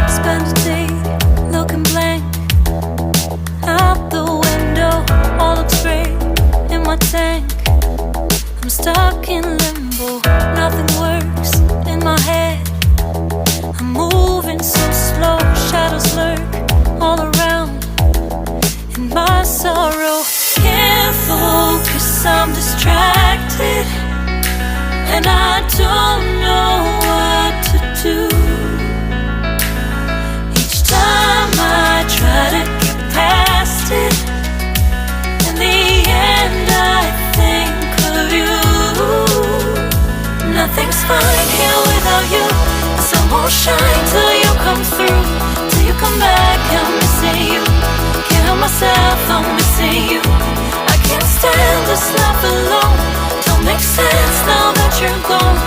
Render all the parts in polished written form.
Spend a day looking blank out the window. All looks great in my tank. I'm stuck in limbo. Nothing works in my head. I'm moving so slow. Shadows lurk all around in my sorrow. Can't focus, I'm distracted, and I don't know what to do. Each time I try to get past it, in the end I think of you. Nothing's fine here without you. The sun won't shine till you come through. Till you come back, I'm missing you. Can't help myself, I'm missing you. I can't stand this life alone. Don't make sense now that you're gone.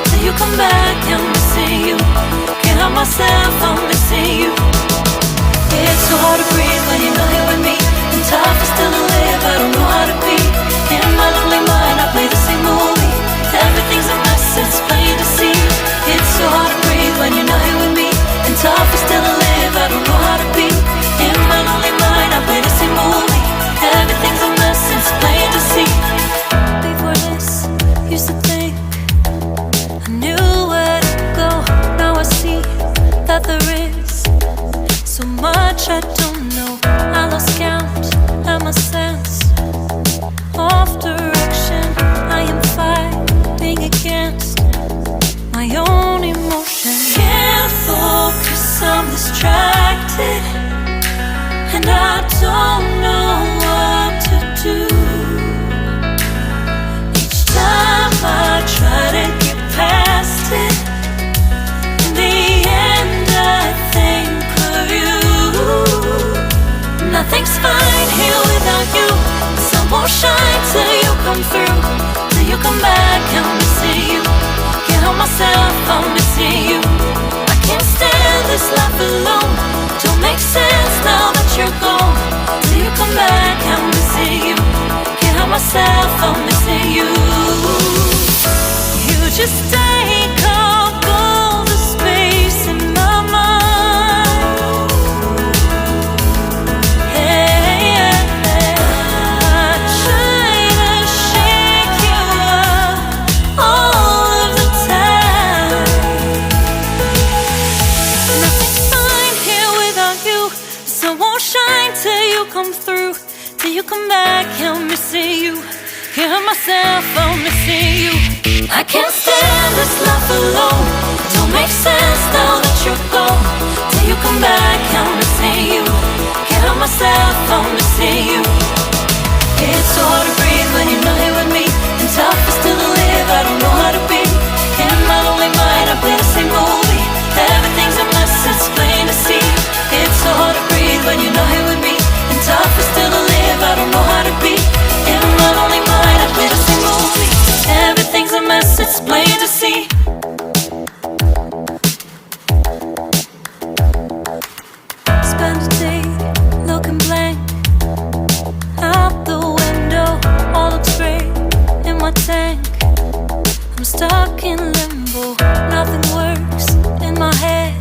Till you come back, I'm missing you. Can't help myself, I'm missing you. It's so hard to breathe when you're not here with me. And tough is still to live, I don't know how to be. In my lonely mind, I play the same movie. Everything's a mess, it's plain to see. It's so hard to breathe when you're not here with me. And tough is still to live, I don't know how to be. In my lonely mind, I play the same movie. Everything's a mess, it's plain to see. Before this, used to think I knew where to go. Now I see that there is so much I don't know. I lost count at my sense of direction. I am fighting against my own emotion. Can't focus, I'm distracted, and I don't know what to do. Each time I try to get past it, in the end I think of you. Nothing's fine here without you. The sun won't shine till you come through. Till you come back, I'm missing you. Can't help myself, I'm missing you. I can't stand this life alone. Don't make sense now that you're gone. Till you come back, I'm missing you. Can't help myself, I'm missing you. You just take up all the space in my mind. Hey, I try to shake you up all of the time. Nothing's fine here without you. The sun won't shine till you come through. Till you come back, I'm missing you. Can't help myself, I'm missing you. I can't stand this life alone. Don't make sense now that you're gone. Till you come back, I'm missing you. Can't help myself, I'm missing you. It's so hard to breathe when you're not here with me. And tough is still to live, I don't know how to be. In my lonely mind, I play the same movie. Everything's a mess, it's plain to see. It's so hard to breathe when you're not here with me. And tough is still to live, I don't know how to be. In my lonely mind, I play the same movie. Everything's a mess, it's plain to see. Spend a day looking blank out the window. All looks great in my tank. I'm stuck in limbo. Nothing works in my head.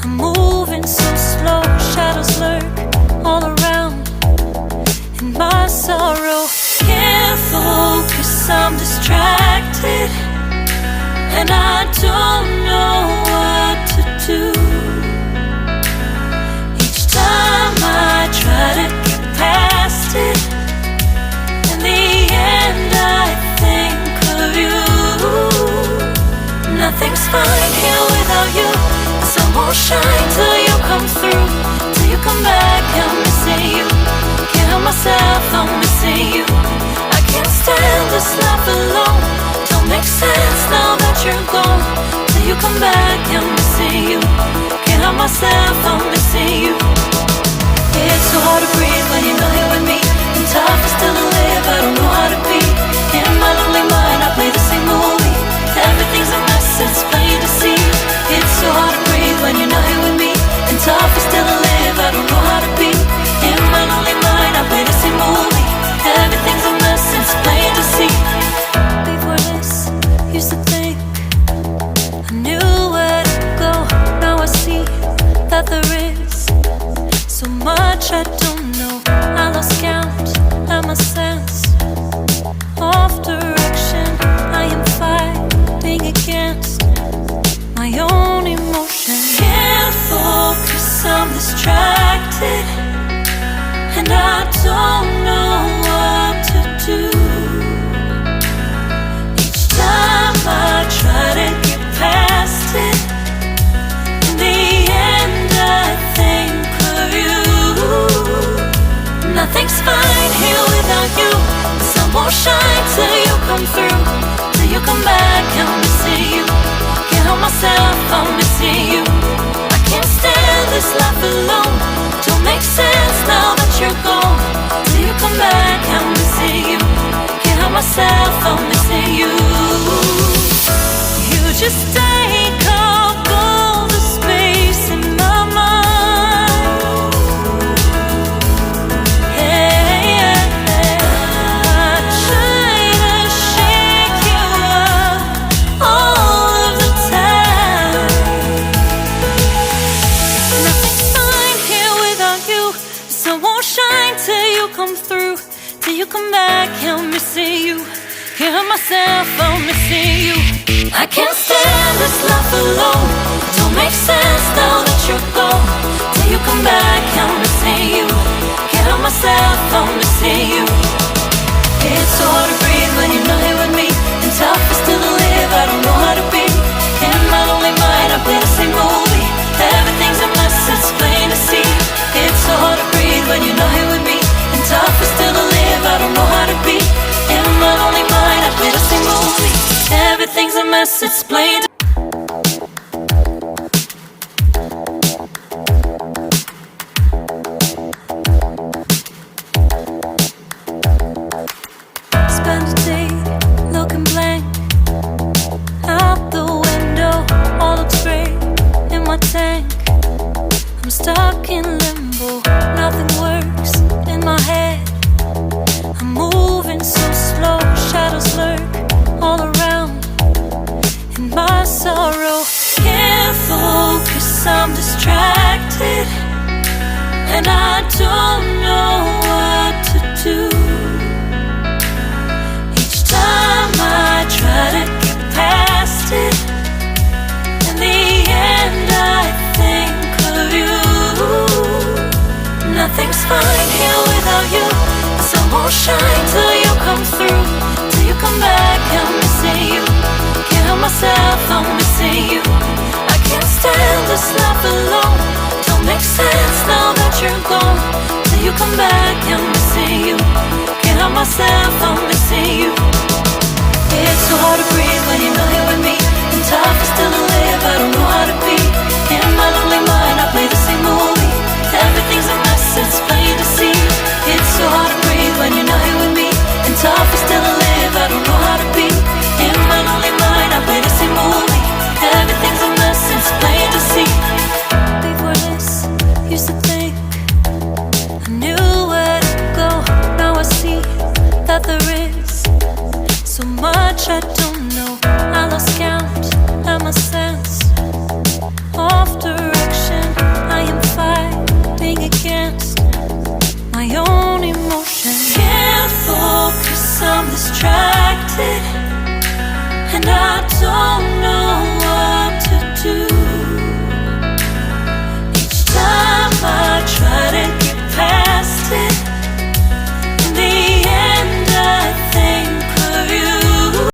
I'm moving so slow. Shadows lurk all around in my sorrow. Can't focus, I'm distracted, and I don't know what to do. Each time I try to get past it, in the end I think of you. Nothing's fine here without you. The sun won't shine till you come through. Till you come back, I'm missing you. Can't help myself, I'm missing you. I can't stand this life alone. Don't make sense now that you're gone. Till you come back, I'm missing you. Can't help myself, I'm missing you. It's so hard to breathe when you're not here with me. And tough is still to live, I don't know how to be. In my lonely mind, I play the same movie. Everything's a mess, it's plain to see. It's so hard to breathe when you're not here with me. And tough is still to live, I don't know how to be. In my lonely mind, I play the same movie. don't know what to do. Each time I try to get past it, in the end I think of you. Nothing's fine here without you. The sun won't shine till you come through, till you come back. I'm missing you. Can't help myself, I'm missing you. I can't stand this life alone. Don't make sense now that you're gone. Till you come back, I'm missing you. Can't help myself, I'm missing you. You just take up all the space in my mind. Yeah, I try to shake you up all of the time. Nothing's fine here without you. The sun won't shine till you come through, till you come back. I'm missing you. Can't help myself, I'm missing you. I can't stand this life alone. Don't make sense now that you're gone. Till you come back, I'm missing you. Can't help myself, I'm missing you. It's so hard to breathe when you're not here with me, and tough is still to live. I don't know how to be. In my lonely mind, I play the same movie. Everything's a mess, it's plain to see. It's so hard to breathe when you're not here with me, and tough is still to live. I don't know how to be. In my lonely mind, I play the same movie. Everything's a mess, it's plain to spend a day looking blank out the window. All looks great in my tank. I'm stuck in limbo. Nothing works in my head. I'm moving so slow. Shadows lurk all around in my sorrow. Can't focus, I'm distracted, and I don't know what to do. Each time I try to get past it, in the end I think of you. Nothing's fine here without you. The sun won't shine till you come through, till you come back. I'm missing you. Can't help myself, I'm missing you. I can't stand this life alone. Don't make sense now that you're gone. Till you come back, I'm missing you. Can't help myself, I'm missing you. It's so hard to breathe when you're not here with me, and tough is still to live. I don't know how to be. In my lonely mind, I play the same movie. Everything's a mess, it's plain to see. It's so hard to breathe when you're not here with me, and tough is still to live. I don't know how to be. In my lonely mind, I play the same movie. Everything's a mess, it's plain to see. Before this, used to think I knew where to go. Now I see that there is so much I don't know. I lost count at my sense of direction. I am fighting against my own emotion. Can't focus, I'm distracted,